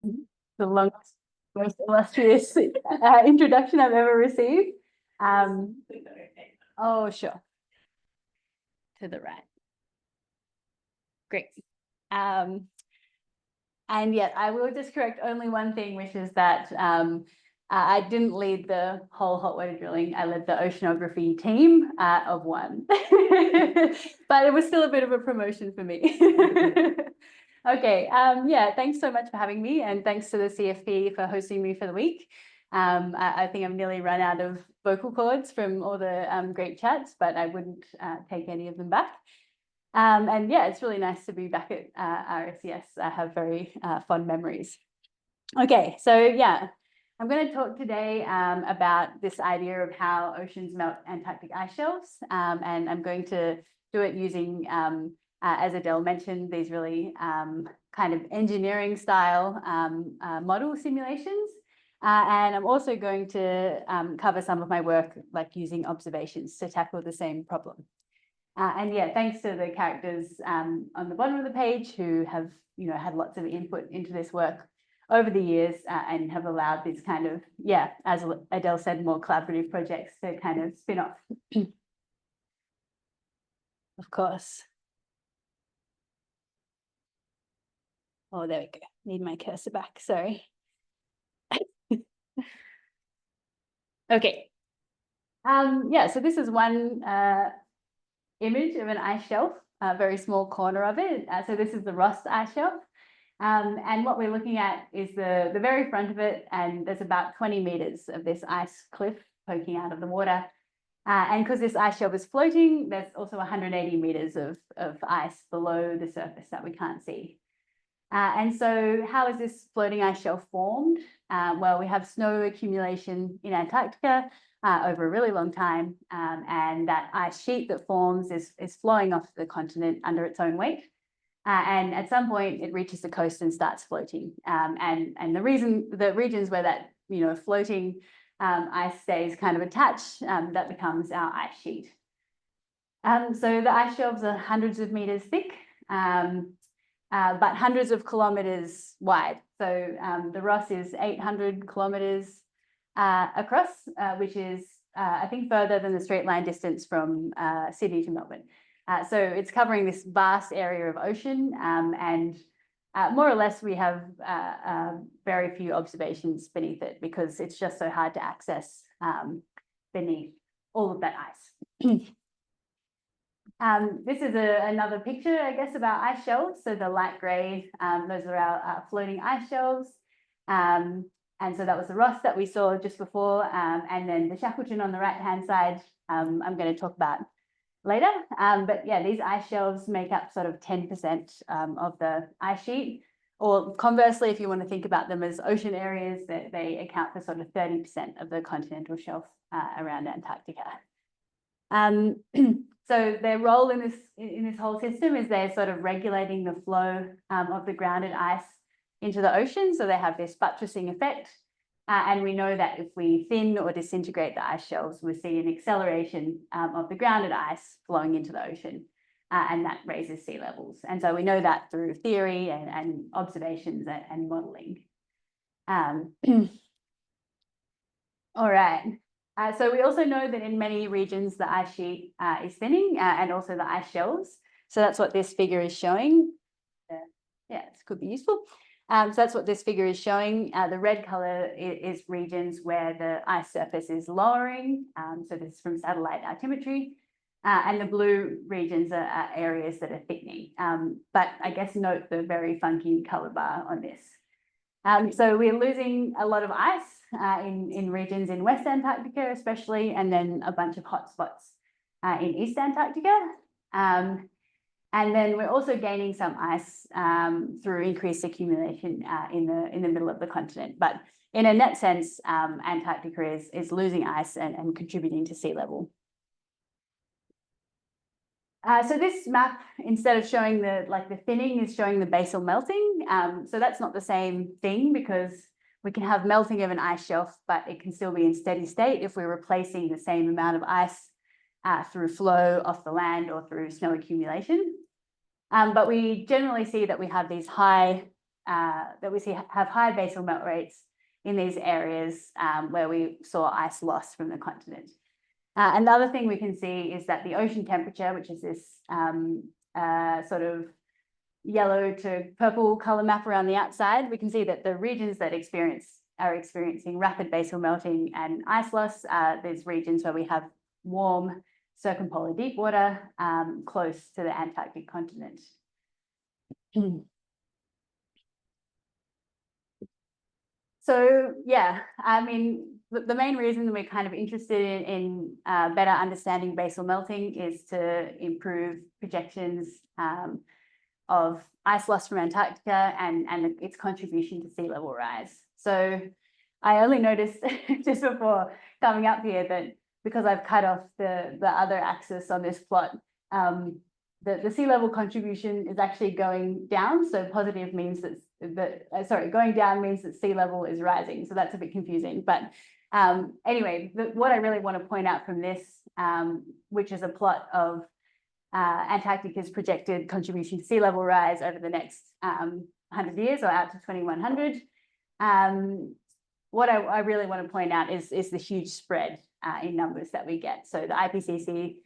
The longest, most illustrious introduction I've ever received. Oh, sure. To the right. Great. And yet I will just correct only one thing, which is that I didn't lead the whole hot water drilling. I led the oceanography team of one, but it was still a bit of a promotion for me. Okay, yeah, thanks so much for having me, and thanks to the CFP for hosting me for the week. I think I've nearly run out of vocal cords from all the great chats, but I wouldn't take any of them back. And yeah, it's really nice to be back at RSES. I have very fond memories. Okay, so yeah, I'm going to talk today about this idea of how oceans melt Antarctic ice shelves, and I'm going to do it using, as Adele mentioned, these really kind of engineering style model simulations. And I'm also going to cover some of my work like using observations to tackle the same problem. And yeah, thanks to the characters on the bottom of the page who have, had lots of input into this work over the years and have allowed this kind of, yeah, as Adele said, more collaborative projects to kind of spin off. Of course. Oh, there we go. Need my cursor back, sorry. Okay. Yeah, so this is one image of an ice shelf, a very small corner of it. So this is the Ross Ice Shelf. And what we're looking at is the very front of it, and there's about 20 meters of this ice cliff poking out of the water. And because this ice shelf is floating, there's also 180 meters of ice below the surface that we can't see. And so how is this floating ice shelf formed? Well, we have snow accumulation in Antarctica over a really long time, and that ice sheet that forms is flowing off the continent under its own weight. And at some point it reaches the coast and starts floating. And the regions where that floating ice stays kind of attached, that becomes our ice sheet. So the ice shelves are hundreds of meters thick, but hundreds of kilometers wide. So the Ross is 800 kilometers across, which is I think further than the straight line distance from Sydney to Melbourne. So it's covering this vast area of ocean, and more or less we have very few observations beneath it because it's just so hard to access beneath all of that ice. This is another picture, I guess, about ice shelves. So the light grey, those are our floating ice shelves. And so that was the Ross that we saw just before. And then the Shackleton on the right-hand side, I'm going to talk about later. But yeah, these ice shelves make up sort of 10% of the ice sheet. Or conversely, if you want to think about them as ocean areas, that they account for sort of 30% of the continental shelf around Antarctica. So their role in this whole system is they're sort of regulating the flow of the grounded ice into the ocean. So they have this buttressing effect. And we know that if we thin or disintegrate the ice shelves, we see an acceleration of the grounded ice flowing into the ocean. And that raises sea levels. And so we know that through theory and observations and modeling. All right. So we also know that in many regions, the ice sheet is thinning and also the ice shelves. So that's what this figure is showing. Yeah, this could be useful. So that's what this figure is showing. The red color is regions where the ice surface is lowering. So this is from satellite altimetry. And the blue regions are areas that are thickening. But I guess note the very funky color bar on this. So we're losing a lot of ice in regions in West Antarctica especially, and then a bunch of hotspots in East Antarctica. And then we're also gaining some ice through increased accumulation in the middle of the continent. But in a net sense, Antarctica is losing ice and contributing to sea level. So this map, instead of showing the thinning, is showing the basal melting. So that's not the same thing because we can have melting of an ice shelf, but it can still be in steady state if we're replacing the same amount of ice through flow off the land or through snow accumulation. But we generally see that we have these high that we see have high basal melt rates in these areas where we saw ice loss from the continent. Another thing we can see is that the ocean temperature, which is this sort of yellow to purple color map around the outside, we can see that the regions that are experiencing rapid basal melting and ice loss are these regions where we have warm circumpolar deep water close to the Antarctic continent. So yeah, I mean, the main reason we're kind of interested in better understanding basal melting is to improve projections of ice loss from Antarctica and its contribution to sea level rise. So I only noticed just before coming up here that because I've cut off the other axis on this plot, the sea level contribution is actually going down. So positive means that, going down means that sea level is rising. So that's a bit confusing. But anyway, what I really want to point out from this, which is a plot of Antarctica's projected contribution to sea level rise over the next 100 years or out to 2100. What I really want to point out is the huge spread in numbers that we get. So the IPCC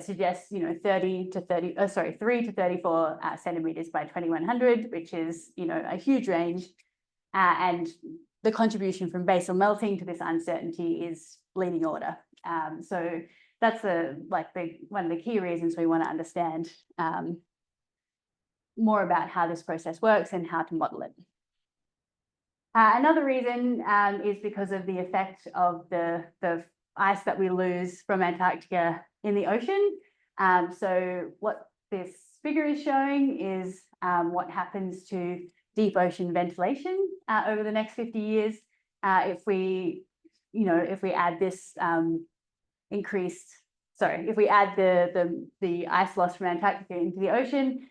suggests, 3 to 34 centimeters by 2100, which is, a huge range. And the contribution from basal melting to this uncertainty is leading order. So that's one of the key reasons we want to understand more about how this process works and how to model it. Another reason is because of the effect of the ice that we lose from Antarctica in the ocean. So what this figure is showing is what happens to deep ocean ventilation over the next 50 years. If we add this if we add the ice loss from Antarctica into the ocean,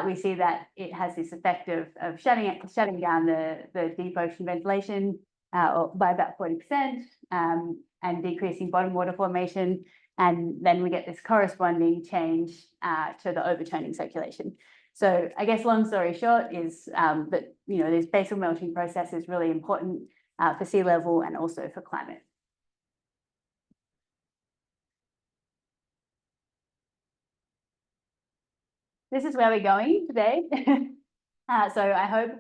we see that it has this effect of shutting down the deep ocean ventilation by about 40%, and decreasing bottom water formation. And then we get this corresponding change to the overturning circulation. So I guess long story short is that this basal melting process is really important for sea level and also for climate. This is where we're going today. So I hope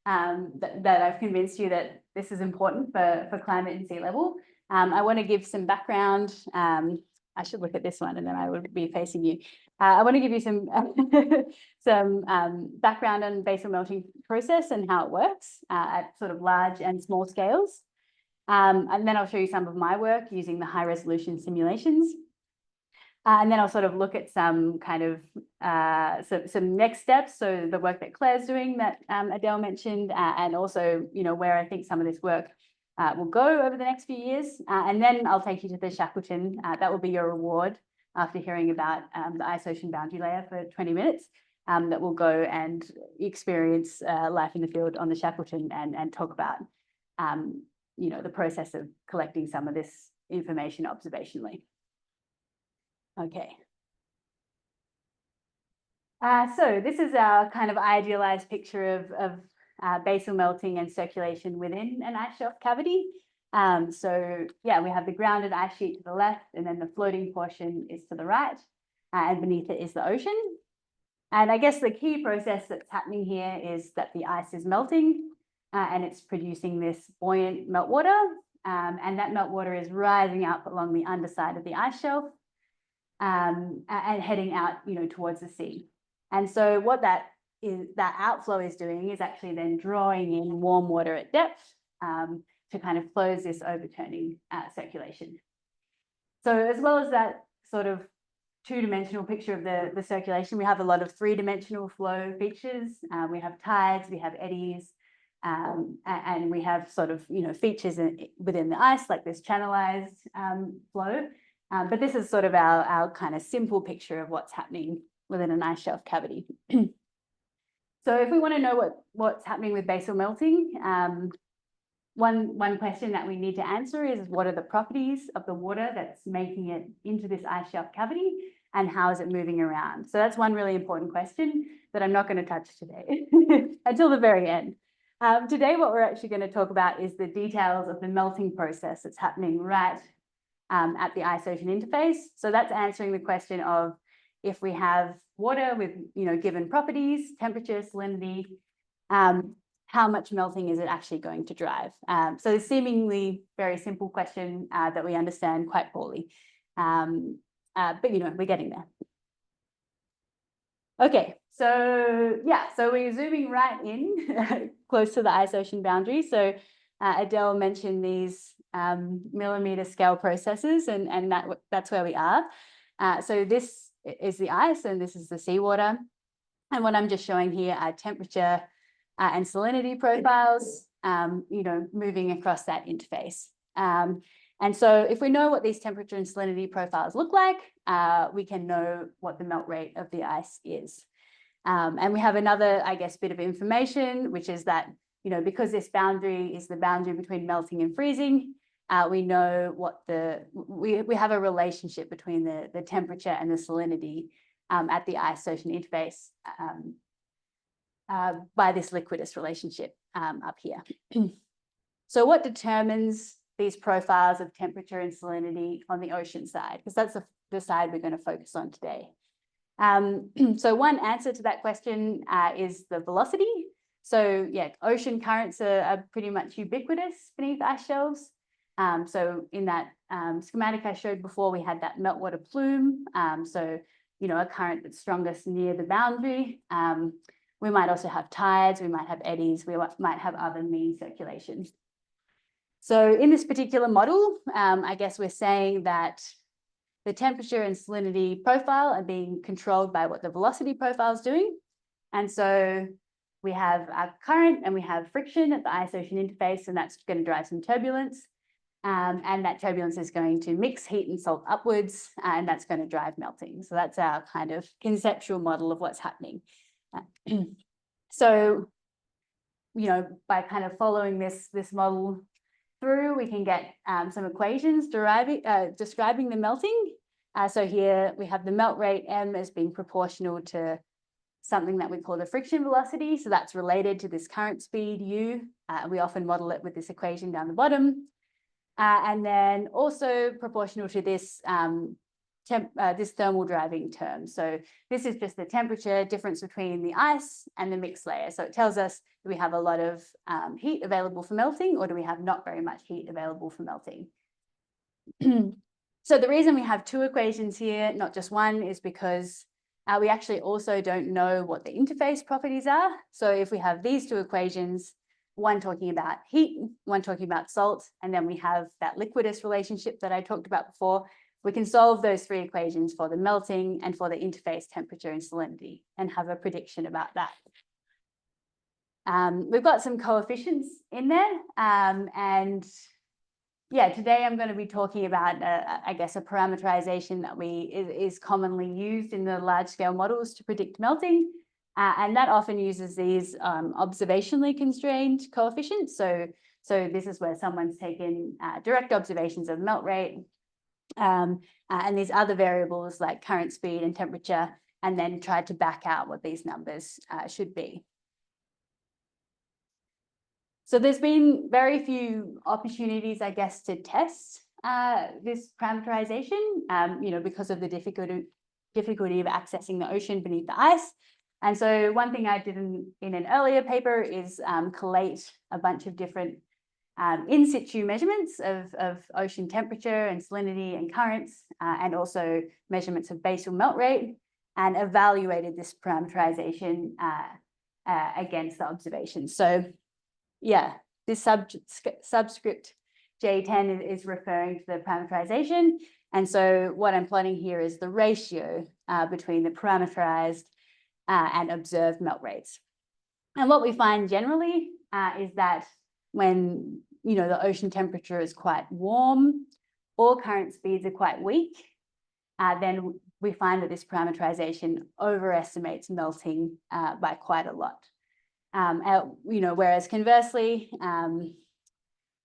that I've convinced you that this is important for climate and sea level. I want to give some background. I should look at this one and then I would be facing you. I want to give you some background on basal melting process and how it works at sort of large and small scales. And then I'll show you some of my work using the high resolution simulations. And then I'll sort of look at some kind of some next steps. So the work that Claire's doing that Adele mentioned, and also, where I think some of this work will go over the next few years. And then I'll take you to the Shackleton. That will be your reward after hearing about the ice ocean boundary layer for 20 minutes. That will go and experience life in the field on the Shackleton and talk about, the process of collecting some of this information observationally. Okay. So this is our kind of idealized picture of basal melting and circulation within an ice shelf cavity. So yeah, we have the grounded ice sheet to the left, and then the floating portion is to the right, and beneath it is the ocean. And I guess the key process that's happening here is that the ice is melting, and it's producing this buoyant meltwater, and that meltwater is rising up along the underside of the ice shelf, and heading out, towards the sea. And so what that outflow is doing is actually then drawing in warm water at depth to kind of close this overturning circulation. So as well as that sort of two-dimensional picture of the circulation, we have a lot of three-dimensional flow features. We have tides, we have eddies, and we have sort of, features within the ice, like this channelized flow. But this is sort of our kind of simple picture of what's happening within an ice shelf cavity. So if we want to know what's happening with basal melting, one question that we need to answer is, what are the properties of the water that's making it into this ice shelf cavity? and how is it moving around? So that's one really important question that I'm not going to touch today until the very end. Today, what we're actually going to talk about is the details of the melting process that's happening right at the ice-ocean interface. So that's answering the question of if we have water with given properties, temperature, salinity, how much melting is it actually going to drive? So it's seemingly very simple question that we understand quite poorly. But we're getting there. Okay, so yeah, so we're zooming right in close to the ice-ocean boundary. So Adele mentioned these millimeter scale processes, and that's where we are. So this is the ice, and this is the seawater. And what I'm just showing here are temperature and salinity profiles, moving across that interface. And so if we know what these temperature and salinity profiles look like, we can know what the melt rate of the ice is. And we have another, I guess, bit of information, which is that, because this boundary is the boundary between melting and freezing, we know what we have a relationship between the temperature and the salinity at the ice-ocean interface by this liquidus relationship up here. So what determines these profiles of temperature and salinity on the ocean side? Because that's the side we're going to focus on today. So one answer to that question is the velocity. So yeah, ocean currents are pretty much ubiquitous beneath ice shelves. So in that schematic I showed before, we had that meltwater plume. So, a current that's strongest near the boundary. We might also have tides, we might have eddies, we might have other mean circulations. So in this particular model, I guess we're saying that the temperature and salinity profile are being controlled by what the velocity profile is doing. And so we have a current and we have friction at the ice-ocean interface, and that's going to drive some turbulence. And that turbulence is going to mix heat and salt upwards, and that's going to drive melting. So that's our kind of conceptual model of what's happening. So, by kind of following this model through, we can get some equations describing the melting. So here we have the melt rate M as being proportional to something that we call the friction velocity. So that's related to this current speed U. We often model it with this equation down the bottom. And then also proportional to this this thermal driving term. So this is just the temperature difference between the ice and the mixed layer. So it tells us, do we have a lot of heat available for melting, or do we have not very much heat available for melting? So the reason we have two equations here, not just one, is because we actually also don't know what the interface properties are. So if we have these two equations, one talking about heat, one talking about salt, and then we have that liquidus relationship that I talked about before, we can solve those three equations for the melting and for the interface temperature and salinity and have a prediction about that. We've got some coefficients in there. And yeah, today I'm going to be talking about, I guess, a parameterization that is commonly used in the large scale models to predict melting. And that often uses these observationally constrained coefficients. So this is where someone's taken direct observations of melt rate and these other variables like current speed and temperature, and then tried to back out what these numbers should be. So there's been very few opportunities, I guess, to test this parameterization, because of the difficulty of accessing the ocean beneath the ice. And so one thing I did in an earlier paper is collate a bunch of different in situ measurements of ocean temperature and salinity and currents, and also measurements of basal melt rate, and evaluated this parameterization against the observations. So yeah, this subscript J10 is referring to the parameterization. And so what I'm plotting here is the ratio between the parameterized and observed melt rates. And what we find generally is that when the ocean temperature is quite warm or current speeds are quite weak, then we find that this parameterization overestimates melting by quite a lot. Whereas conversely,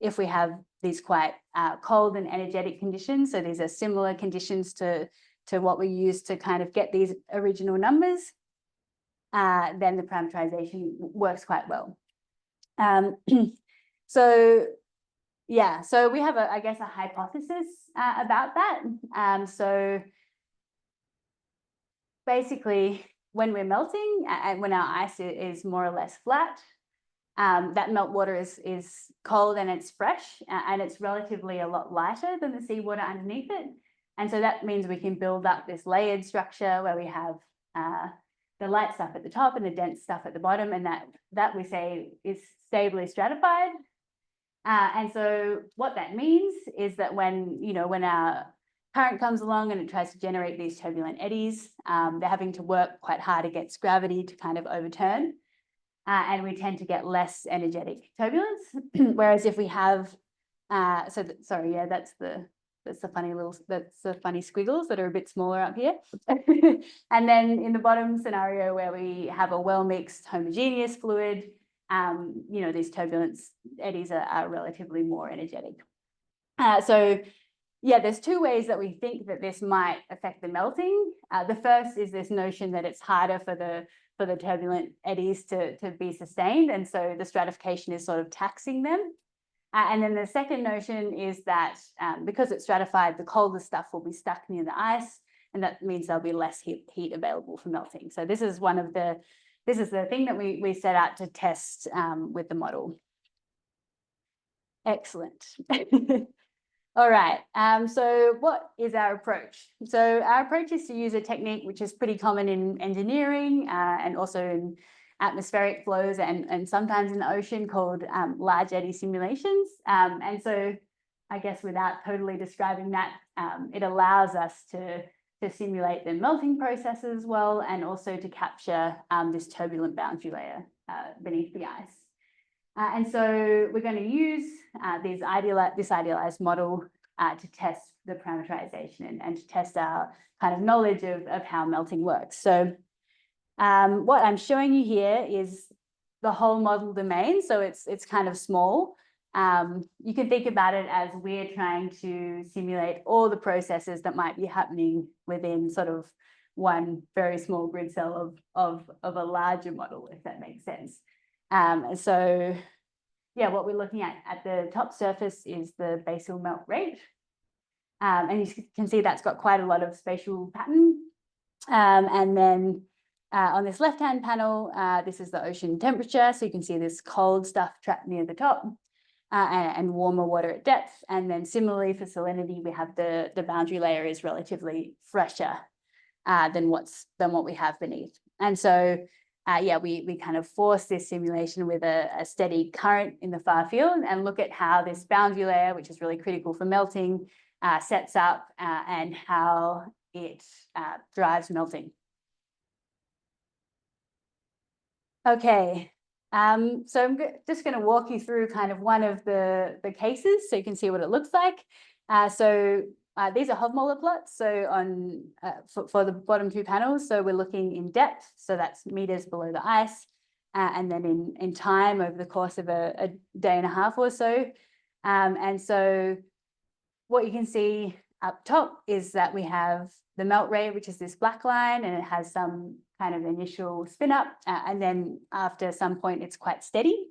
if we have these quite cold and energetic conditions, so these are similar conditions to to what we use to kind of get these original numbers, then the parameterization works quite well. So yeah, so we have I guess a hypothesis about that. So basically, when we're melting and when our ice is more or less flat, that meltwater is cold and it's fresh, and it's relatively a lot lighter than the seawater underneath it. And so that means we can build up this layered structure where we have the light stuff at the top and the dense stuff at the bottom, and that we say is stably stratified. And so what that means is that when our current comes along and it tries to generate these turbulent eddies, they're having to work quite hard against gravity to kind of overturn. And we tend to get less energetic turbulence. Whereas if we have, that's the funny squiggles that are a bit smaller up here. And then in the bottom scenario where we have a well-mixed homogeneous fluid, these turbulence eddies are relatively more energetic. So yeah, there's two ways that we think that this might affect the melting. The first is this notion that it's harder for the turbulent eddies to be sustained, and so the stratification is sort of taxing them. And then the second notion is that because it's stratified, the colder stuff will be stuck near the ice, and that means there'll be less heat available for melting. So this is the thing that we set out to test with the model. Excellent. All right, so what is our approach? So our approach is to use a technique which is pretty common in engineering and also in atmospheric flows and sometimes in the ocean, called large eddy simulations. And so I guess without totally describing that, it allows us to simulate the melting processes well, and also to capture this turbulent boundary layer beneath the ice. And so we're going to use this idealized model to test the parameterization and to test our kind of knowledge of how melting works. So what I'm showing you here is the whole model domain. So it's kind of small. You can think about it as we're trying to simulate all the processes that might be happening within sort of one very small grid cell of a larger model, if that makes sense. So yeah, what we're looking at the top surface is the basal melt rate. And you can see that's got quite a lot of spatial pattern. And then on this left-hand panel, this is the ocean temperature. So you can see this cold stuff trapped near the top and warmer water at depth. And then similarly for salinity, we have the boundary layer is relatively fresher than what we have beneath. And so yeah, we kind of force this simulation with a steady current in the far field and look at how this boundary layer, which is really critical for melting, sets up and how it drives melting. Okay, so I'm just going to walk you through kind of one of the cases so you can see what it looks like. These are Hofmolar plots, so on for the bottom two panels. So we're looking in depth, so that's meters below the ice, and then in time over the course of a day and a half or so. And so what you can see up top is that we have the melt rate, which is this black line, and it has some kind of initial spin up, and then after some point it's quite steady.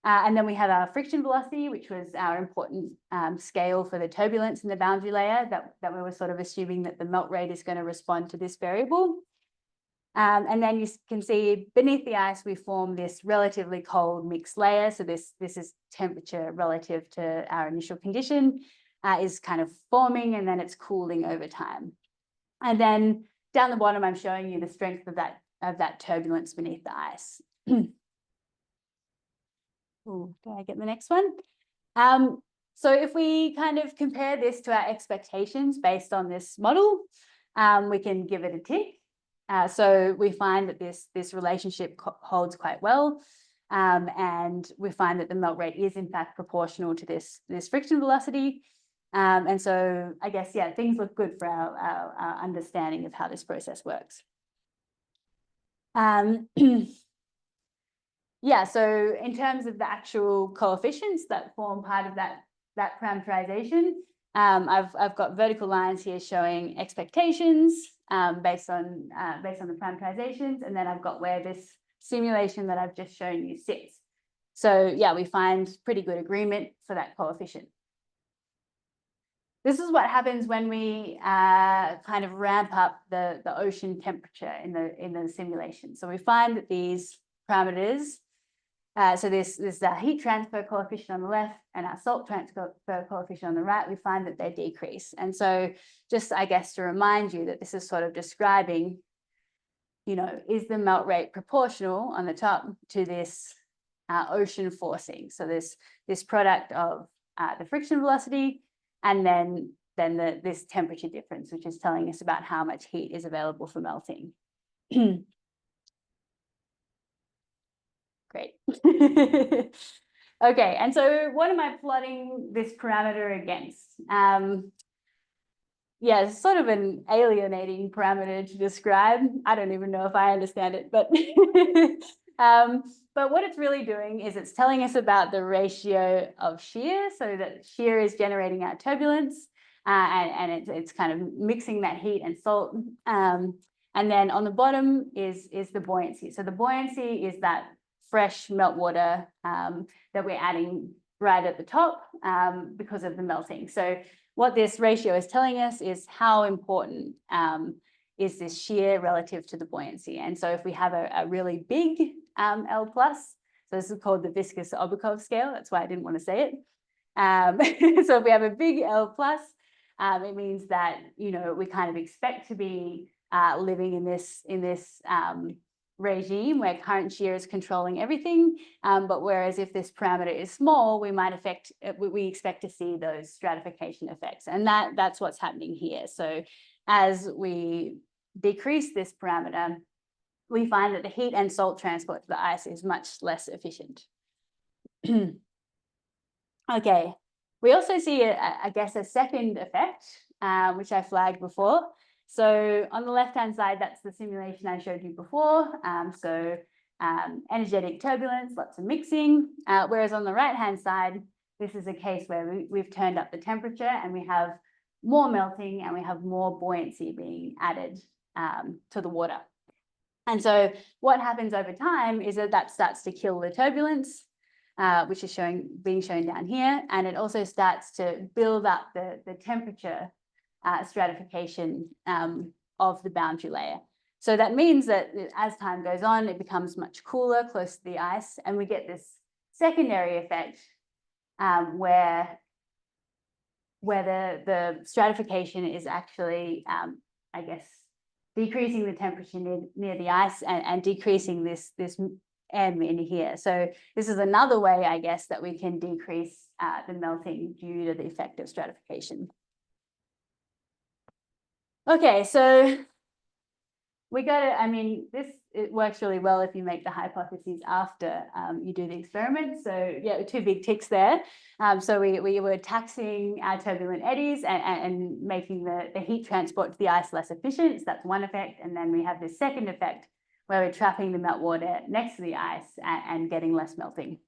And then we have our friction velocity, which was our important scale for the turbulence in the boundary layer that we were sort of assuming that the melt rate is going to respond to this variable. And then you can see beneath the ice, we form this relatively cold mixed layer. So this is temperature relative to our initial condition is kind of forming, and then it's cooling over time. And then down the bottom, I'm showing you the strength of that turbulence beneath the ice. Ooh, do I get the next one? So if we kind of compare this to our expectations based on this model, we can give it a tick. So we find that this relationship holds quite well. And we find that the melt rate is in fact proportional to this friction velocity. And so I guess, yeah, things look good for our understanding of how this process works. Yeah, so in terms of the actual coefficients that form part of that parameterization, I've got vertical lines here showing expectations based on the parameterizations, and then I've got where this simulation that I've just shown you sits. So yeah, we find pretty good agreement for that coefficient. This is what happens when we kind of ramp up the ocean temperature in the simulation. So we find that these parameters, so this is the heat transfer coefficient on the left and our salt transfer coefficient on the right, we find that they decrease. And so just, I guess, to remind you that this is sort of describing, you know, is the melt rate proportional on the top to this ocean forcing? So this product of the friction velocity and then this temperature difference, which is telling us about how much heat is available for melting. Great. Okay, and so what am I plotting this parameter against? Yeah, it's sort of an alienating parameter to describe. I don't even know if I understand it, but but what it's really doing is it's telling us about the ratio of shear, so that shear is generating our turbulence, and it's kind of mixing that heat and salt. And then on the bottom is the buoyancy. So the buoyancy is that fresh meltwater that we're adding right at the top because of the melting. So what this ratio is telling us is how important is this shear relative to the buoyancy. And so if we have a really big L plus, so this is called the viscous Obukov scale, that's why I didn't want to say it. So if we have a big L plus, it means that, you know, we kind of expect to be living in this regime where current shear is controlling everything, but whereas if this parameter is small, we expect to see those stratification effects, and that's what's happening here. So as we decrease this parameter, we find that the heat and salt transport to the ice is much less efficient. Okay, we also see, I guess, a second effect, which I flagged before. So on the left-hand side, that's the simulation I showed you before. Energetic turbulence, lots of mixing. Whereas on the right-hand side, this is a case where we've turned up the temperature and we have more melting and we have more buoyancy being added to the water. And so what happens over time is that starts to kill the turbulence, which is being shown down here. And it also starts to build up the temperature stratification of the boundary layer. So that means that as time goes on, it becomes much cooler close to the ice, and we get this secondary effect where the stratification is actually, I guess, decreasing the temperature near the ice and decreasing this M in here. So this is another way, I guess, that we can decrease the melting due to the effect of stratification. Okay, so we got it. I mean, it works really well if you make the hypotheses after you do the experiment. So yeah, 2 big ticks there. So we were taxing our turbulent eddies and making the heat transport to the ice less efficient. So that's one effect. And then we have this second effect where we're trapping the meltwater next to the ice and getting less melting.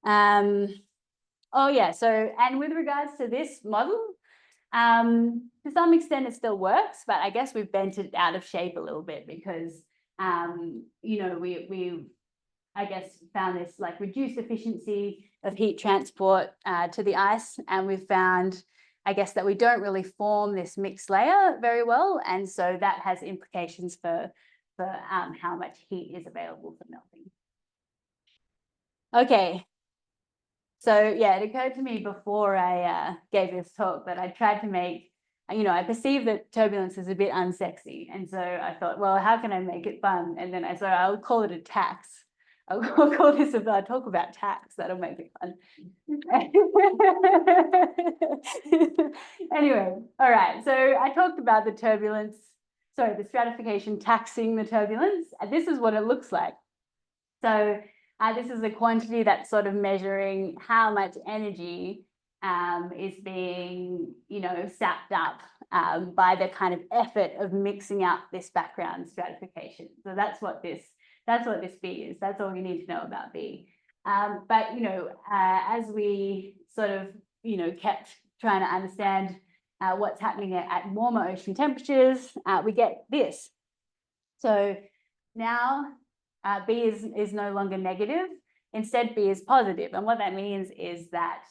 Oh yeah, so and with regards to this model, to some extent it still works, but I guess we've bent it out of shape a little bit because you know, we I guess found this like reduced efficiency of heat transport to the ice, and we've found, I guess, that we don't really form this mixed layer very well, and so that has implications for how much heat is available for melting. Okay. So yeah, it occurred to me before I gave this talk that I tried to make, you know, I perceive that turbulence is a bit unsexy. And so I thought, well, how can I make it fun? And then I thought I'll call it a tax. I'll call this about talk about tax. That'll make it fun. Anyway, all right. So I talked about the turbulence, sorry, the stratification taxing the turbulence. And this is what it looks like. So this is a quantity that's sort of measuring how much energy is being, you know, sapped up by the kind of effort of mixing up this background stratification. So that's what this B is. That's all you need to know about B. But you know, as we sort of, you know, kept trying to understand what's happening at warmer ocean temperatures, we get this. So now B is no longer negative. Instead, B is positive. And what that means is that,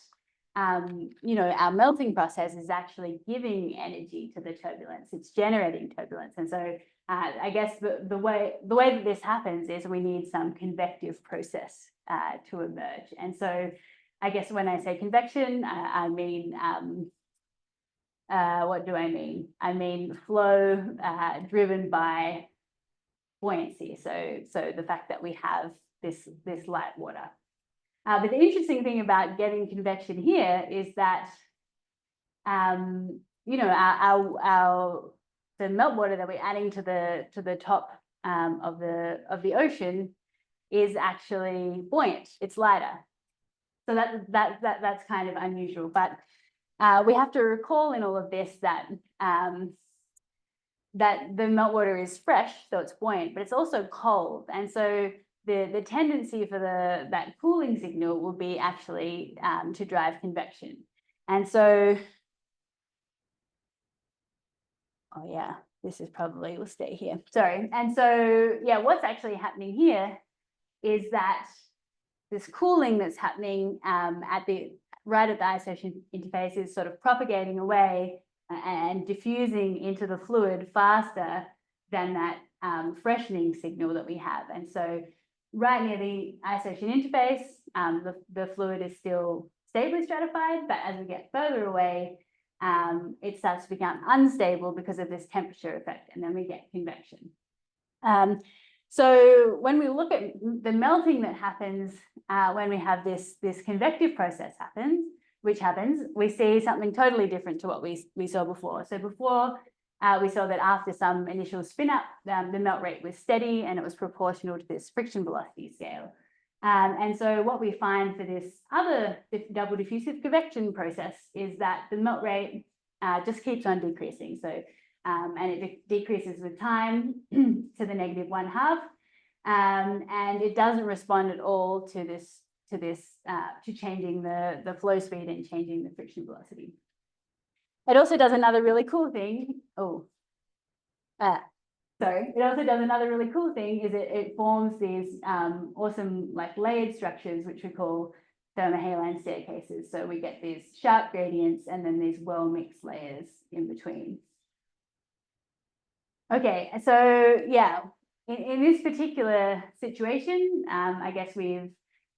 you know, our melting process is actually giving energy to the turbulence. It's generating turbulence. And so I guess the way that this happens is we need some convective process to emerge. And so I guess when I say convection, I mean, what do I mean? I mean flow driven by buoyancy. So the fact that we have this light water. But the interesting thing about getting convection here is that, you know, the meltwater that we're adding to the top of the ocean is actually buoyant. It's lighter. So that's kind of unusual. But we have to recall in all of this that that the meltwater is fresh, so it's buoyant, but it's also cold. And so the tendency for that cooling signal will be actually to drive convection. And so, oh yeah, this is probably, we'll stay here, sorry. And so, yeah, what's actually happening here is that this cooling that's happening right at the ice ocean interface is sort of propagating away and diffusing into the fluid faster than that freshening signal that we have. And so right near the ice ocean interface, the fluid is still stably stratified, but as we get further away, it starts to become unstable because of this temperature effect, and then we get convection. So when we look at the melting that happens when we have this convective process which happens, we see something totally different to what we saw before. So before, we saw that after some initial spin up, the melt rate was steady and it was proportional to this friction velocity scale. And so what we find for this other double diffusive convection process is that the melt rate just keeps on decreasing. So, and it decreases with time to the -1/2. And it doesn't respond at all to changing the flow speed and changing the friction velocity. It also does another really cool thing. It also does another really cool thing is it forms these awesome like layered structures, which we call thermohaline staircases. So we get these sharp gradients and then these well-mixed layers in between. Okay, so yeah, in this particular situation, I guess we've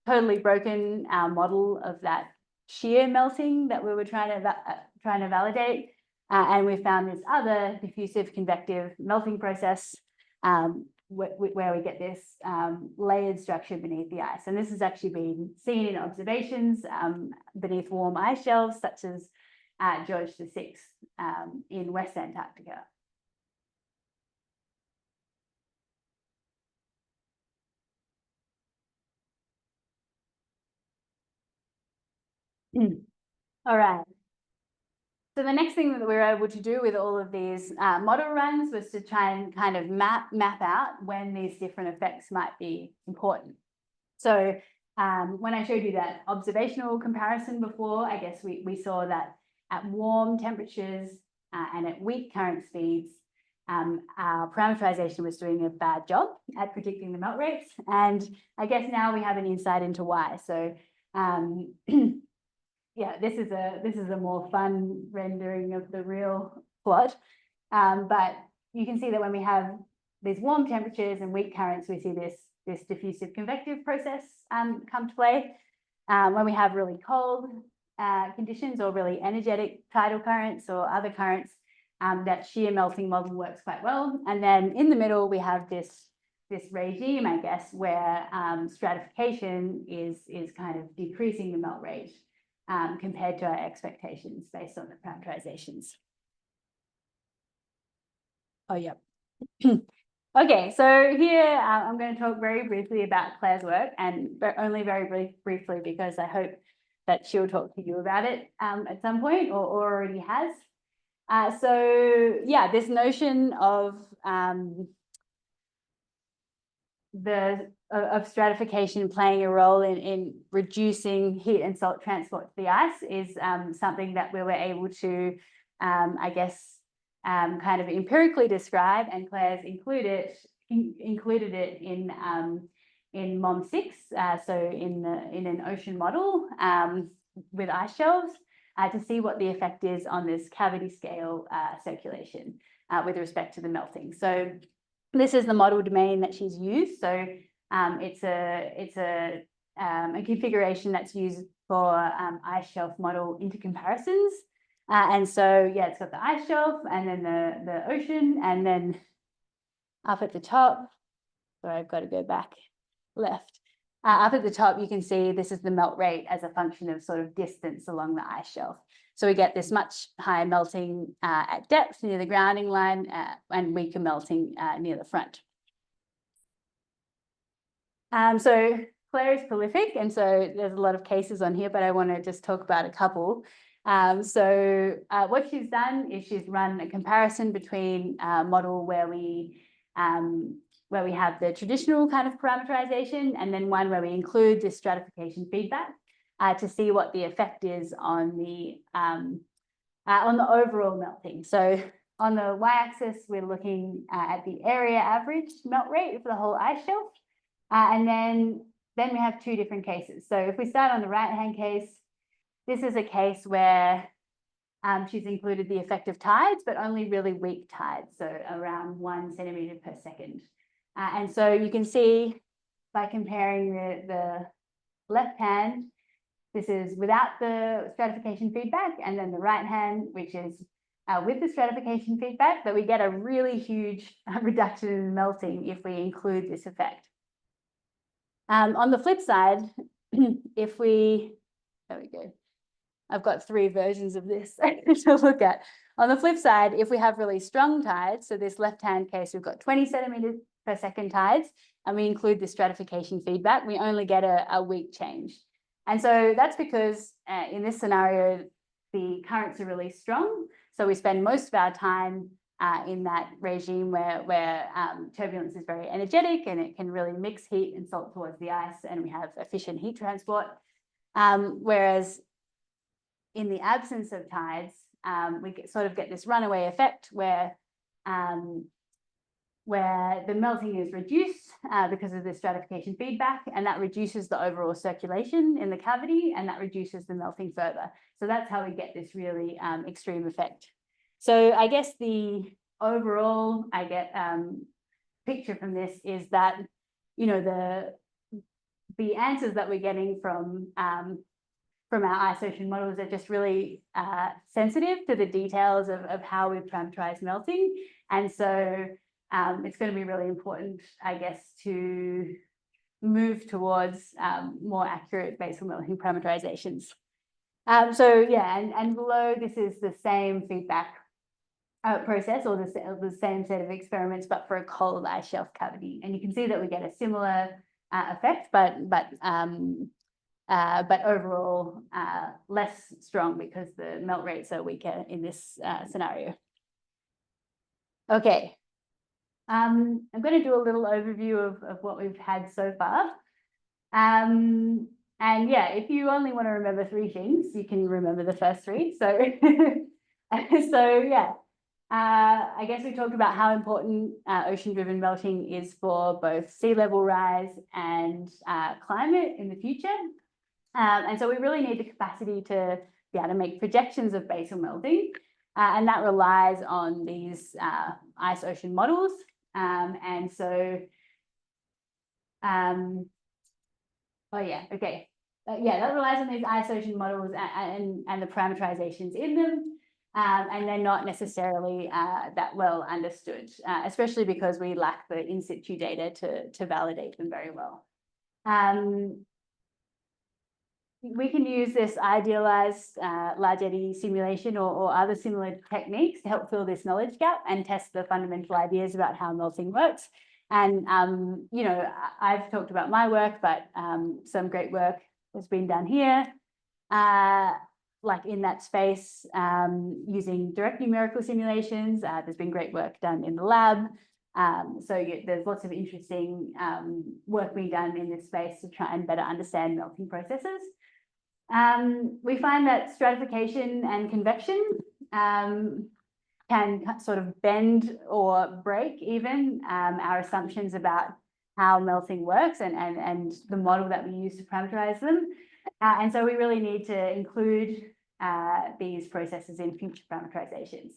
totally broken our model of that shear melting that we were trying to validate. And we found this other diffusive convective melting process where we get this layered structure beneath the ice. And this has actually been seen in observations beneath warm ice shelves, such as George VI in West Antarctica. All right. So the next thing that we were able to do with all of these model runs was to try and kind of map out when these different effects might be important. So when I showed you that observational comparison before, I guess we saw that at warm temperatures and at weak current speeds, our parameterization was doing a bad job at predicting the melt rates. And I guess now we have an insight into why. So yeah, this is a more fun rendering of the real plot. But you can see that when we have these warm temperatures and weak currents, we see this diffusive convective process come to play. When we have really cold conditions or really energetic tidal currents or other currents, that shear melting model works quite well. And then in the middle, we have this regime, I guess, where stratification is kind of decreasing the melt rate compared to our expectations based on the parameterizations. Oh, yep. Okay, so here I'm going to talk very briefly about Claire's work, and only very briefly because I hope that she'll talk to you about it at some point or already has. So yeah, this notion of of stratification playing a role in reducing heat and salt transport to the ice is something that we were able to, I guess, kind of empirically describe, and Claire's included it in MOM6, so in an ocean model with ice shelves, to see what the effect is on this cavity scale circulation with respect to the melting. So this is the model domain that she's used. So it's a configuration that's used for ice shelf model intercomparisons. And so, yeah, it's got the ice shelf and then the ocean, and then up at the top, sorry, I've got to go back left. Up at the top, you can see this is the melt rate as a function of sort of distance along the ice shelf. So we get this much higher melting at depth near the grounding line and weaker melting near the front. So Claire is prolific, and so there's a lot of cases on here, but I want to just talk about a couple. So what she's done is she's run a comparison between a model where we have the traditional kind of parameterization, and then one where we include this stratification feedback to see what the effect is on the overall melting. So on the y-axis, we're looking at the area average melt rate for the whole ice shelf, and then we have two different cases. So if we start on the right-hand case, this is a case where she's included the effect of tides, but only really weak tides, so around 1 centimetre per second. And so you can see by comparing the left hand, this is without the stratification feedback, and then the right hand, which is with the stratification feedback, that we get a really huge reduction in melting if we include this effect. On the flip side, if we, there we go. I've got 3 versions of this to look at. On the flip side, if we have really strong tides, so this left-hand case, we've got 20 centimeters per second tides, and we include the stratification feedback, we only get a weak change. And so that's because in this scenario, the currents are really strong. So we spend most of our time in that regime where turbulence is very energetic and it can really mix heat and salt towards the ice, and we have efficient heat transport. Whereas in the absence of tides, we sort of get this runaway effect where the melting is reduced because of the stratification feedback, and that reduces the overall circulation in the cavity, and that reduces the melting further. So that's how we get this really extreme effect. So I guess the overall picture from this is that, you know, the answers that we're getting from our ice ocean models are just really sensitive to the details of how we parameterize melting. And so it's going to be really important, I guess, to move towards more accurate basal melting parameterizations. So yeah, and below this is the same feedback process, or the same set of experiments, but for a cold ice shelf cavity. And you can see that we get a similar effect, but overall less strong because the melt rates are weaker in this scenario. Okay, I'm going to do a little overview of what we've had so far. And yeah, if you only want to remember 3 things, you can remember the first 3. So, so yeah, I guess we talked about how important ocean-driven melting is for both sea level rise and climate in the future. And so we really need the capacity to be able to make projections of basal melting, and that relies on these ice ocean models. And so, oh yeah, okay. Yeah, that relies on these ice ocean models and the parameterizations in them. And they're not necessarily that well understood, especially because we lack the in situ data to validate them very well. We can use this idealized large eddy simulation or other similar techniques to help fill this knowledge gap and test the fundamental ideas about how melting works. And, you know, I've talked about my work, but some great work has been done here. Like in that space, using direct numerical simulations. There's been great work done in the lab. There's lots of interesting work being done in this space to try and better understand melting processes. We find that stratification and convection can sort of bend or break even our assumptions about how melting works and the model that we use to parameterize them. And so we really need to include these processes in future parameterizations.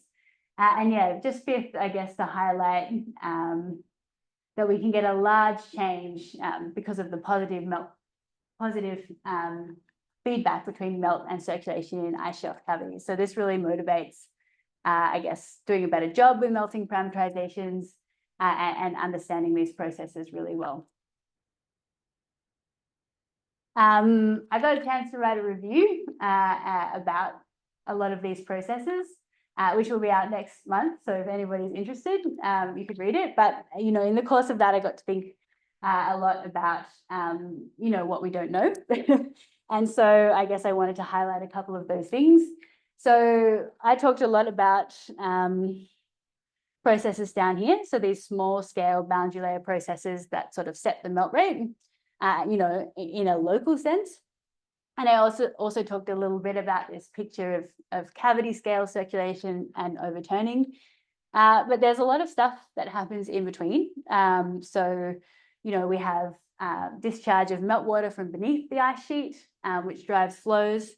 And yeah, just fifth, I guess, to highlight that we can get a large change because of the positive feedback between melt and circulation in ice shelf cavities. So this really motivates, I guess, doing a better job with melting parameterizations and understanding these processes really well. I got a chance to write a review about a lot of these processes, which will be out next month. So if anybody's interested, you could read it. But, you know, in the course of that, I got to think a lot about, you know, what we don't know. And so I guess I wanted to highlight a couple of those things. So I talked a lot about processes down here. So these small scale boundary layer processes that sort of set the melt rate, you know, in a local sense. And I also talked a little bit about this picture of cavity scale circulation and overturning. But there's a lot of stuff that happens in between. So, you know, we have discharge of meltwater from beneath the ice sheet, which drives flows.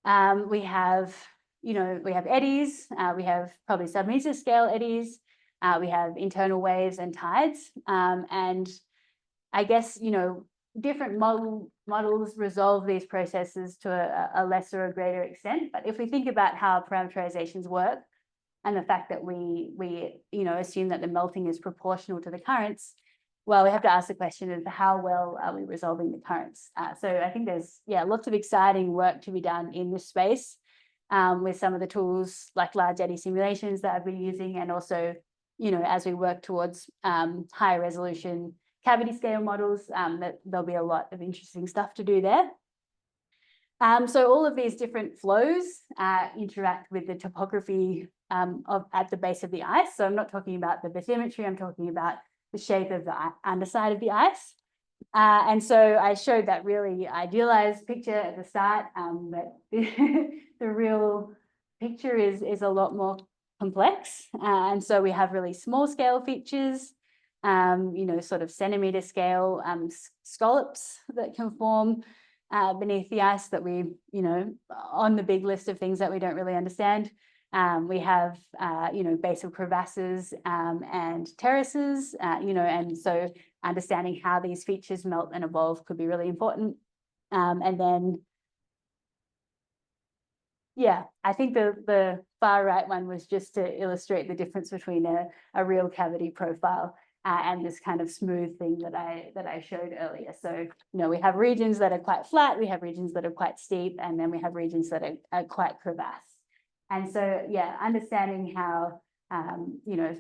We have, you know, we have eddies. We have probably sub-meter scale eddies. We have internal waves and tides. And I guess, you know, different models resolve these processes to a lesser or greater extent. But if we think about how parameterizations work and the fact that we you know, assume that the melting is proportional to the currents, well, we have to ask the question of how well are we resolving the currents? So I think there's, yeah, lots of exciting work to be done in this space with some of the tools like large eddy simulations that I've been using, and also, you know, as we work towards higher resolution cavity scale models, that there'll be a lot of interesting stuff to do there. So all of these different flows interact with the topography at the base of the ice. So I'm not talking about the bathymetry, I'm talking about the shape of the underside of the ice. And so I showed that really idealized picture at the start, but the real picture is a lot more complex. And so we have really small scale features, you know, sort of centimeter scale scallops that can form beneath the ice that we, you know, on the big list of things that we don't really understand. We have, you know, basal crevasses and terraces, you know, and so understanding how these features melt and evolve could be really important. And then, yeah, I think the far right one was just to illustrate the difference between a real cavity profile and this kind of smooth thing that I showed earlier. So, you know, we have regions that are quite flat, we have regions that are quite steep, and then we have regions that are quite crevasse. And so, yeah, understanding how, you know,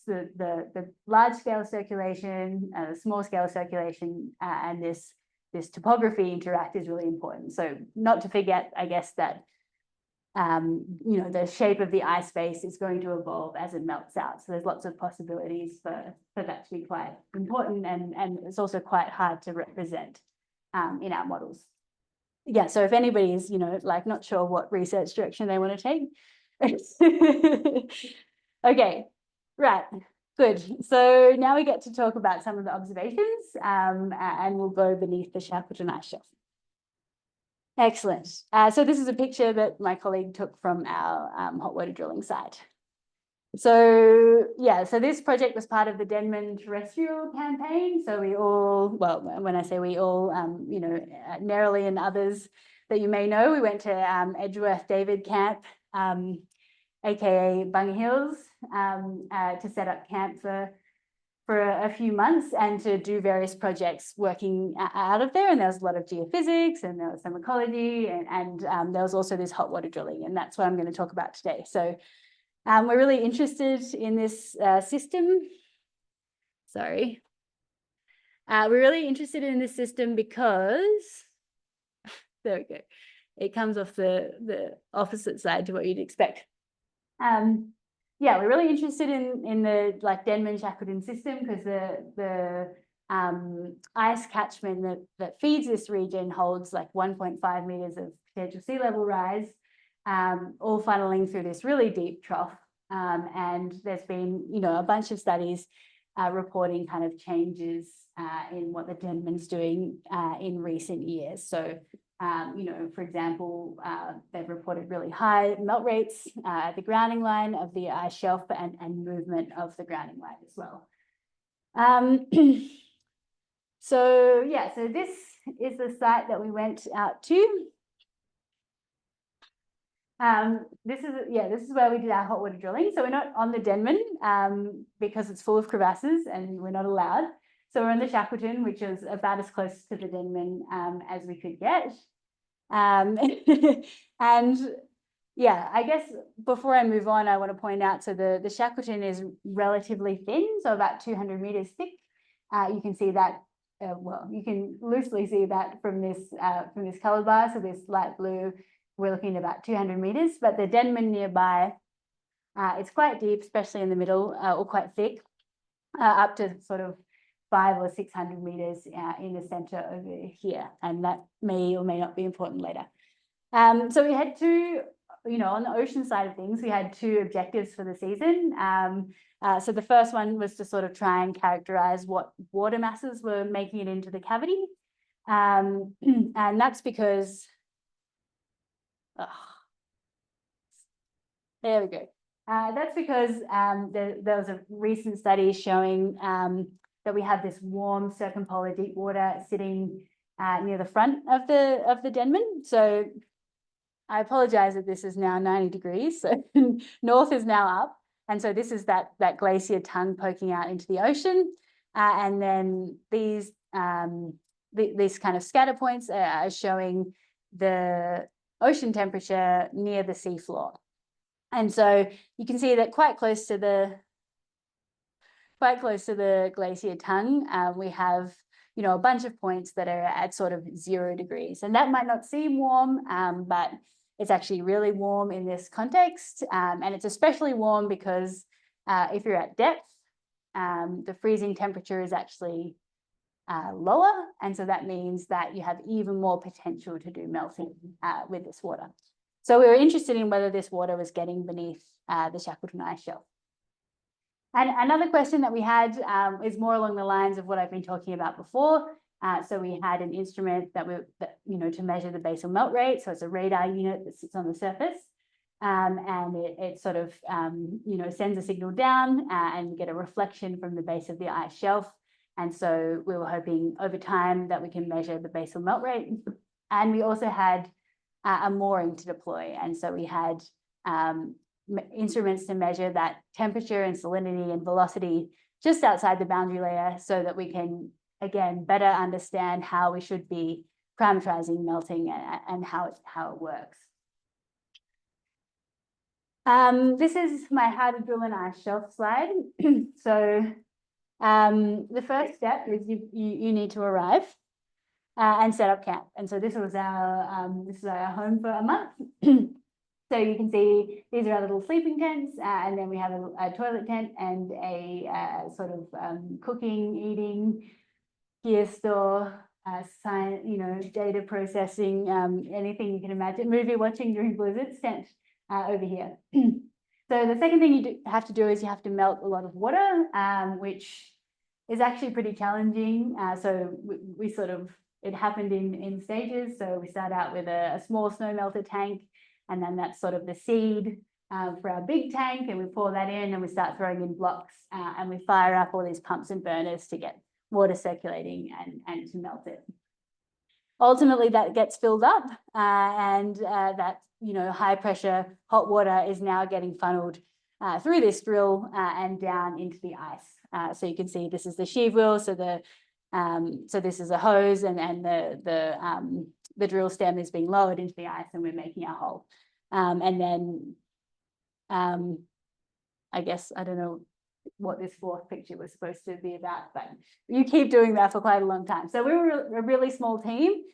the large scale circulation, the small scale circulation, and this topography interact is really important. So not to forget, I guess, that you know, the shape of the ice face is going to evolve as it melts out. So there's lots of possibilities for that to be quite important, and it's also quite hard to represent in our models. Yeah, so if anybody's, you know, like not sure what research direction they want to take. Okay, right, good. So now we get to talk about some of the observations, and we'll go beneath the Shackleton Ice Shelf. Excellent. So this is a picture that my colleague took from our hot water drilling site. So yeah, so this project was part of the Denman terrestrial campaign. So we all, well, when I say we all, you know, Nerily and others that you may know, we went to Edgeworth David Camp, aka Bunga Hills, to set up camp for a few months and to do various projects working out of there. And there was a lot of geophysics, and there was some ecology, and there was also this hot water drilling, and that's what I'm going to talk about today. So we're really interested in this system. Sorry. We're really interested in this system because, there we go. It comes off the opposite side to what you'd expect. yeah, we're really interested in the like Denman-Shackleton system because the ice catchment that feeds this region holds like 1.5 meters of potential sea level rise, all funneling through this really deep trough. And there's been, a bunch of studies reporting kind of changes in what the Denman's doing in recent years. So, for example, they've reported really high melt rates at the grounding line of the ice shelf and movement of the grounding line as well. So this is the site that we went out to. This is where we did our hot water drilling. So we're not on the Denman because it's full of crevasses and we're not allowed. So we're on the Shackleton, which is about as close to the Denman as we could get. And yeah, I guess before I move on, I want to point out, so the Shackleton is relatively thin, so about 200 meters thick. You can see that, you can loosely see that from this color bar. So this light blue, we're looking at about 200 meters, but the Denman nearby, it's quite deep, especially in the middle, or quite thick, up to sort of 500 or 600 meters in the center over here. And that may or may not be important later. So we had two, on the ocean side of things, we had two objectives for the season. So the first one was to sort of try and characterize what water masses were making it into the cavity. And that's because, there we go. That's because there was a recent study showing that we have this warm circumpolar deep water sitting near the front of the Denman. So I apologize that this is now 90 degrees. So north is now up. And so this is that glacier tongue poking out into the ocean. And then these kind of scatter points are showing the ocean temperature near the seafloor. And so you can see that quite close to the glacier tongue, we have, a bunch of points that are at sort of 0 degrees. And that might not seem warm, but it's actually really warm in this context. And it's especially warm because if you're at depth, the freezing temperature is actually lower. And so that means that you have even more potential to do melting with this water. So we were interested in whether this water was getting beneath the Shackleton Ice Shelf. And another question that we had is more along the lines of what I've been talking about before. So we had an instrument to measure the basal melt rate. So it's a radar unit that sits on the surface. And it sort of, sends a signal down and you get a reflection from the base of the ice shelf. And so we were hoping over time that we can measure the basal melt rate. And we also had a mooring to deploy. And so we had instruments to measure that temperature and salinity and velocity just outside the boundary layer so that we can, again, better understand how we should be parameterizing melting and how it works. This is my how to drill an ice shelf slide. So the first step is you need to arrive and set up camp. And so this was our home for a month. So you can see these are our little sleeping tents, and then we have a toilet tent and a sort of cooking, eating, gear store, science, data processing, anything you can imagine, movie watching during blizzards tent over here. So the second thing you have to do is you have to melt a lot of water, which is actually pretty challenging. So we sort of, it happened in stages. So we start out with a small snow melter tank, and then that's sort of the seed for our big tank, and we pour that in and we start throwing in blocks and we fire up all these pumps and burners to get water circulating and to melt it. Ultimately, that gets filled up and that high pressure hot water is now getting funneled through this drill and down into the ice. So you can see this is the sheave wheel. So this is a hose, and the drill stem is being lowered into the ice, and we're making our hole. And then I guess I don't know what this fourth picture was supposed to be about, but you keep doing that for quite a long time. So we were a really small team,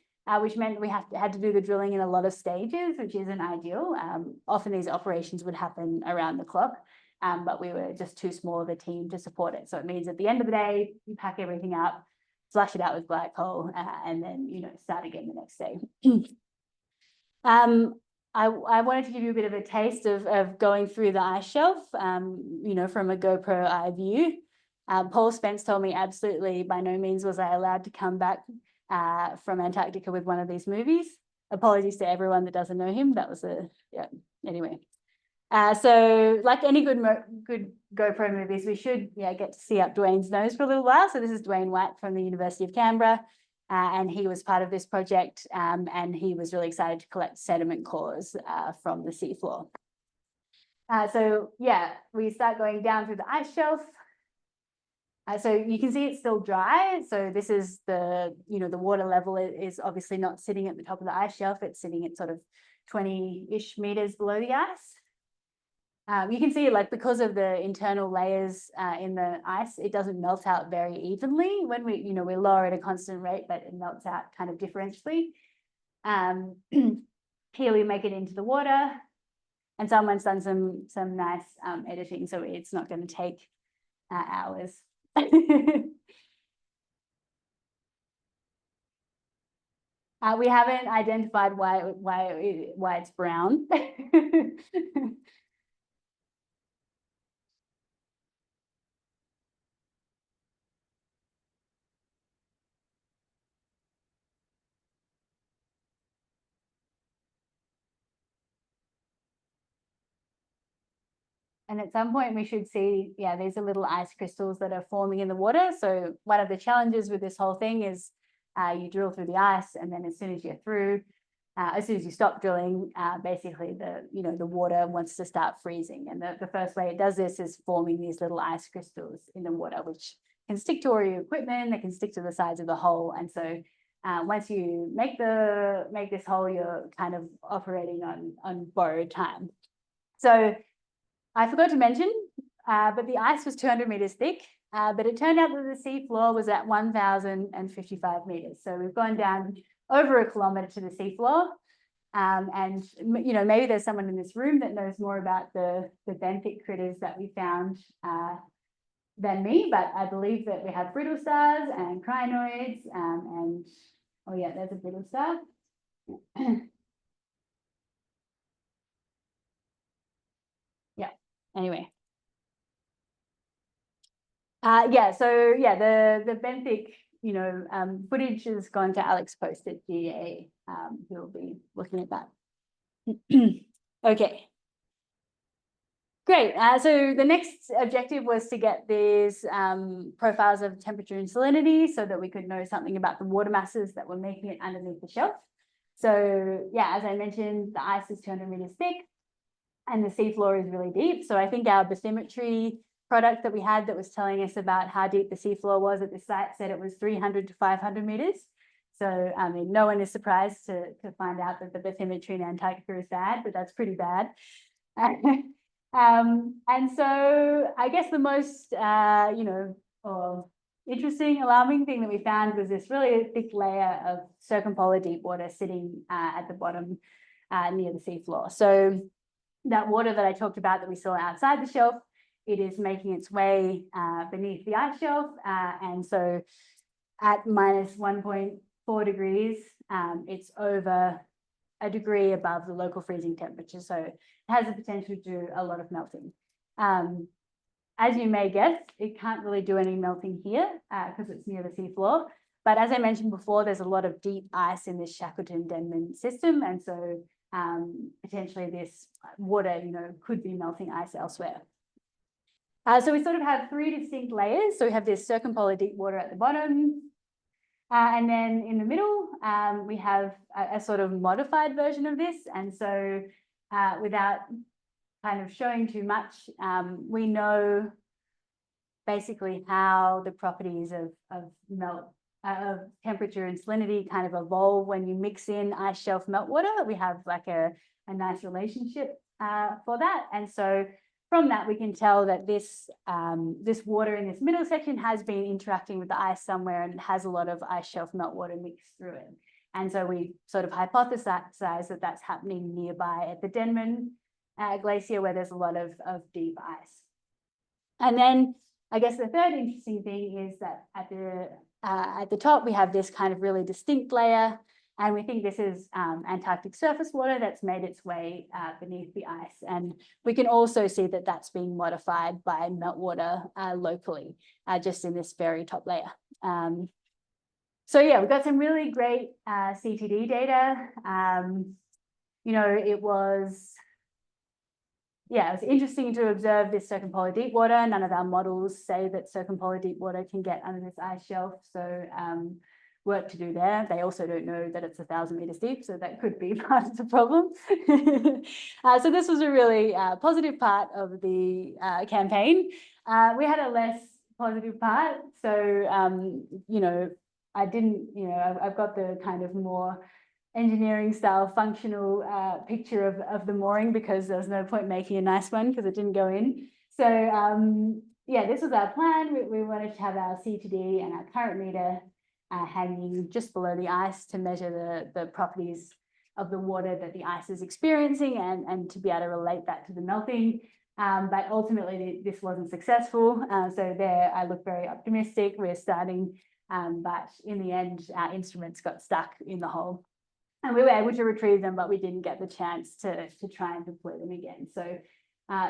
which meant we had to do the drilling in a lot of stages, which isn't ideal. Often these operations would happen around the clock. but we were just too small of a team to support it. So it means at the end of the day, you pack everything up, flush it out with black hole, and then, start again the next day. I wanted to give you a bit of a taste of going through the ice shelf, from a GoPro eye view. Paul Spence told me absolutely by no means was I allowed to come back from Antarctica with one of these movies. Apologies to everyone that doesn't know him. That was anyway. So like any good GoPro movies, we should get to see up Dwayne's nose for a little while. So this is Dwayne White from the University of Canberra. And he was part of this project, and he was really excited to collect sediment cores from the seafloor. We start going down through the ice shelf. So you can see it's still dry. So this is the water level is obviously not sitting at the top of the ice shelf. It's sitting at sort of 20-ish meters below the ice. You can see, like, because of the internal layers in the ice, it doesn't melt out very evenly when we lower at a constant rate, but it melts out kind of differentially. Here we make it into the water, and someone's done some nice editing, so it's not going to take hours. We haven't identified why it's brown. And at some point we should see, these are little ice crystals that are forming in the water. So one of the challenges with this whole thing is you drill through the ice, and then as soon as you're through, as soon as you stop drilling, basically the water wants to start freezing. And the first way it does this is forming these little ice crystals in the water, which can stick to all your equipment, they can stick to the sides of the hole. And so once you make this hole, you're kind of operating on borrowed time. So I forgot to mention, but the ice was 200 meters thick, but it turned out that the sea floor was at 1,055 meters. So we've gone down over a kilometer to the sea floor. And maybe there's someone in this room that knows more about the benthic critters that we found than me, but I believe that we have brittle stars and crinoids, and oh yeah, there's a brittle star. Anyway. The benthic, footage has gone to Alex Post at GA, who will be looking at that. Okay. Great. So the next objective was to get these profiles of temperature and salinity so that we could know something about the water masses that were making it underneath the shelf. So as I mentioned, the ice is 200 meters thick and the seafloor is really deep. So I think our bathymetry product that we had that was telling us about how deep the seafloor was at the site said it was 300 to 500 meters. So, I mean, no one is surprised to find out that the bathymetry in Antarctica is bad, but that's pretty bad. And so I guess the most, interesting, alarming thing that we found was this really thick layer of circumpolar deep water sitting at the bottom near the seafloor. So that water that I talked about that we saw outside the shelf, it is making its way beneath the ice shelf. And so at minus 1.4 degrees, it's over a degree above the local freezing temperature. So it has the potential to do a lot of melting. As you may guess, it can't really do any melting here because it's near the seafloor. But as I mentioned before, there's a lot of deep ice in this Shackleton system. And so potentially this water, could be melting ice elsewhere. So we sort of have three distinct layers. So we have this circumpolar deep water at the bottom. And then in the middle, we have a sort of modified version of this. And so without kind of showing too much, we know basically how the properties of temperature and salinity kind of evolve when you mix in ice shelf meltwater. We have like a nice relationship for that. And so from that, we can tell that this water in this middle section has been interacting with the ice somewhere and it has a lot of ice shelf meltwater mixed through it. And so we sort of hypothesize that that's happening nearby at the Denman Glacier, where there's a lot of deep ice. And then I guess the third interesting thing is that at the top, we have this kind of really distinct layer, and we think this is Antarctic surface water that's made its way beneath the ice. And we can also see that that's being modified by meltwater locally, just in this very top layer. So yeah, we've got some really great CTD data. You know, it was interesting to observe this circumpolar deep water. None of our models say that circumpolar deep water can get under this ice shelf. So work to do there. They also don't know that it's 1,000 meters deep, so that could be part of the problem. So this was a really positive part of the campaign. We had a less positive part. So, you know, I've got the kind of more engineering style functional picture of the mooring, because there was no point making a nice one because it didn't go in. So yeah, this was our plan. We wanted to have our C2D and our current meter hanging just below the ice to measure the properties of the water that the ice is experiencing, and to be able to relate that to the melting. But ultimately this wasn't successful. So there I look very optimistic. We're starting, but in the end, our instruments got stuck in the hole. And we were able to retrieve them, but we didn't get the chance to try and deploy them again. So,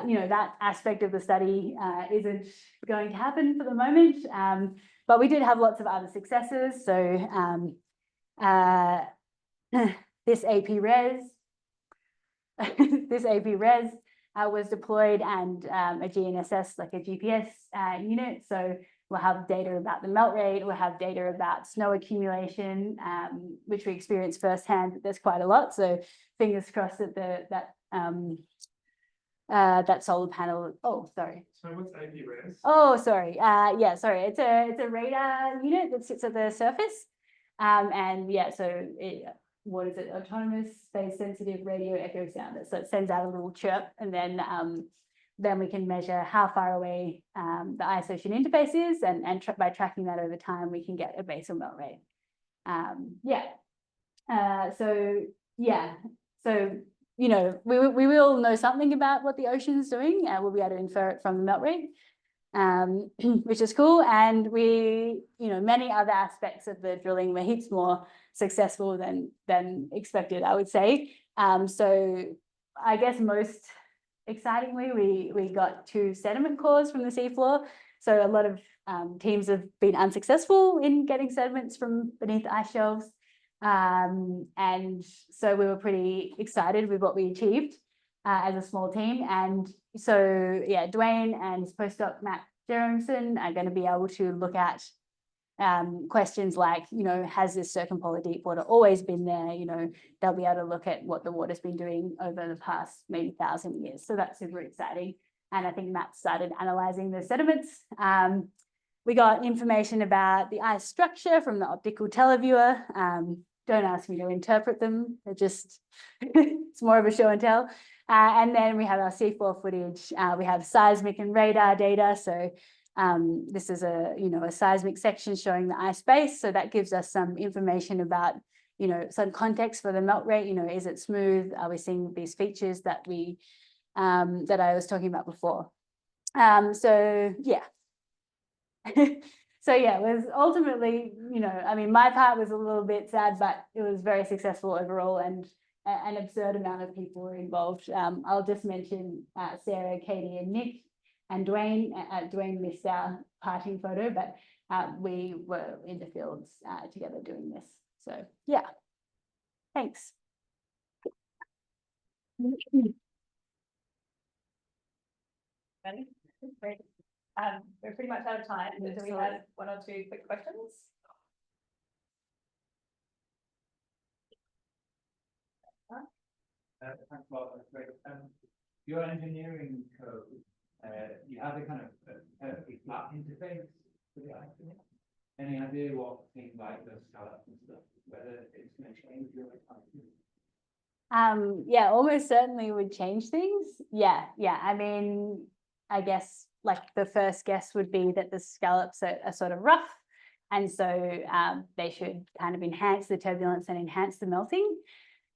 you know, that aspect of the study isn't going to happen for the moment. But we did have lots of other successes. So this AP-RES, was deployed, and a GNSS, like a GPS unit. So we'll have data about the melt rate. We'll have data about snow accumulation, which we experienced firsthand. There's quite a lot. So fingers crossed that that solar panel. Oh, sorry. So what's AP-RES? Oh, sorry. Yeah, sorry. It's a radar unit that sits at the surface. And yeah, so what is it? Autonomous space sensitive radio echo sounder. So it sends out a little chirp, and then we can measure how far away the ice ocean interface is, and by tracking that over time, we can get a basal melt rate. So you know, we will know something about what the ocean is doing, and we'll be able to infer it from the melt rate, which is cool. And we, you know, many other aspects of the drilling were heaps more successful than expected, I would say. So I guess most excitingly, we got 2 sediment cores from the seafloor. So a lot of teams have been unsuccessful in getting sediments from beneath ice shelves. And so we were pretty excited with what we achieved as a small team. And so, yeah, Dwayne and his postdoc, Matt Jeremson, are going to be able to look at questions like, you know, has this circumpolar deep water always been there? You know, they'll be able to look at what the water's been doing over the past maybe 1,000 years. So that's super exciting. And I think Matt started analyzing the sediments. We got information about the ice structure from the optical televiewer. Don't ask me to interpret them. They're just, it's more of a show and tell. And then we have our seafloor footage. We have seismic and radar data. So this is a seismic section showing the ice base. So that gives us some information about, you know, some context for the melt rate. You know, is it smooth? Are we seeing these features that that I was talking about before? So yeah. So yeah, it was ultimately, you know, I mean, my part was a little bit sad, but it was very successful overall, and an absurd amount of people were involved. I'll just mention Sarah, Katie, and Nick, and Dwayne. Dwayne missed our parting photo, but we were in the fields together doing this. So yeah, thanks. Great. We're pretty much out of time. Do we have 1 or 2 quick questions? Thanks a lot. That's great. Your engineering code, you have a kind of perfectly flat interface for the ice. Any idea what things like the scallops and stuff, whether it's going to change your ice? Yeah, almost certainly would change things. Yeah. I mean, I guess like the first guess would be that the scallops are sort of rough, and so they should kind of enhance the turbulence and enhance the melting.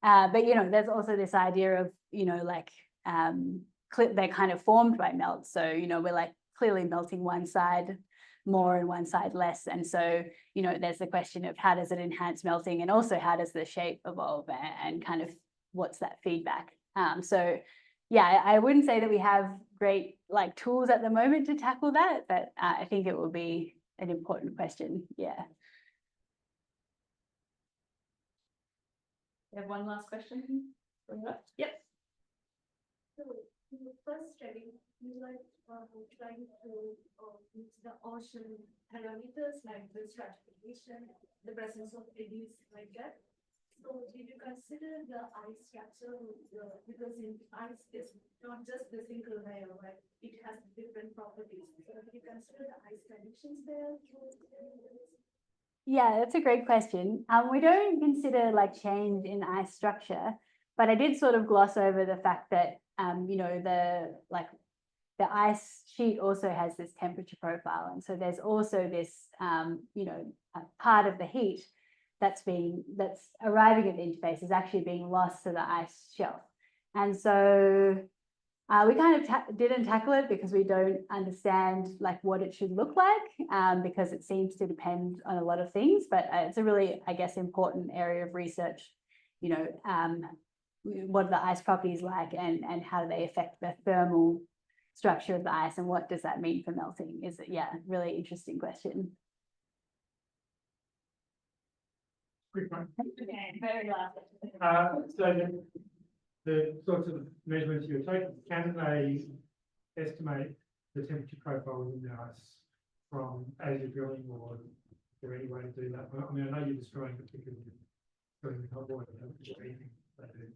But you know, there's also this idea of, you know, like they're kind of formed by melt. So, you know, we're like clearly melting one side more and one side less. And so, you know, there's the question of how does it enhance melting, and also how does the shape evolve, and kind of what's that feedback. So yeah, I wouldn't say that we have great like tools at the moment to tackle that, but I think it will be an important question. Yeah. We have one last question. Yep. So in the first study, you were trying to use the ocean parameters like the stratification, the presence of eddies like that. So did you consider the ice structure, because in ice is not just the single layer, right? It has different properties. So did you consider the ice conditions there? Yeah, that's a great question. We don't consider like change in ice structure, but I did sort of gloss over the fact that you know, the ice sheet also has this temperature profile, and so there's also this you know, part of the heat that's arriving at the interface is actually being lost to the ice shelf. And so we kind of didn't tackle it because we don't understand like what it should look like, because it seems to depend on a lot of things, but it's a really, I guess, important area of research, you know, what are the ice properties like, and how do they affect the thermal structure of the ice, and what does that mean for melting? Is it, yeah, really interesting question. Quick one. Okay, very last. So the sorts of measurements you're taking, can they estimate the temperature profile within the ice from as you're drilling, or is there any way to do that? I mean, I know you're destroying particularly during the hot water, anything they do.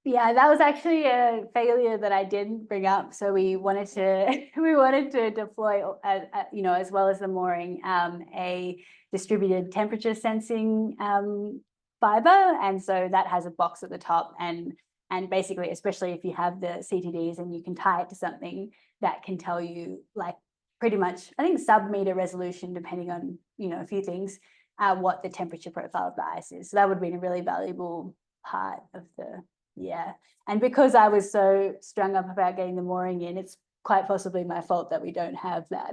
Yeah, that was actually a failure that I didn't bring up. So we wanted to deploy, you know, as well as the mooring, a distributed temperature sensing fiber, and so that has a box at the top, and basically, especially if you have the CTDs and you can tie it to something that can tell you like pretty much, I think, sub-meter resolution, depending on, you know, a few things, what the temperature profile of the ice is. So that would have been a really valuable part of the. Yeah, and because I was so strung up about getting the mooring in, it's quite possibly my fault that we don't have that.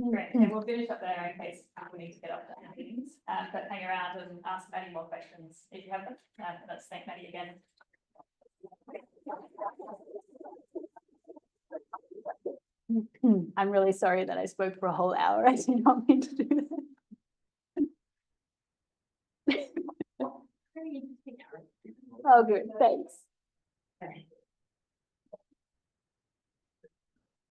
Great, and we'll finish up there in case we need to get off the meetings, but hang around and ask any more questions if you have them. Let's thank Maddie again. I'm really sorry that I spoke for a whole hour. I did not mean to do that. Oh, good, thanks.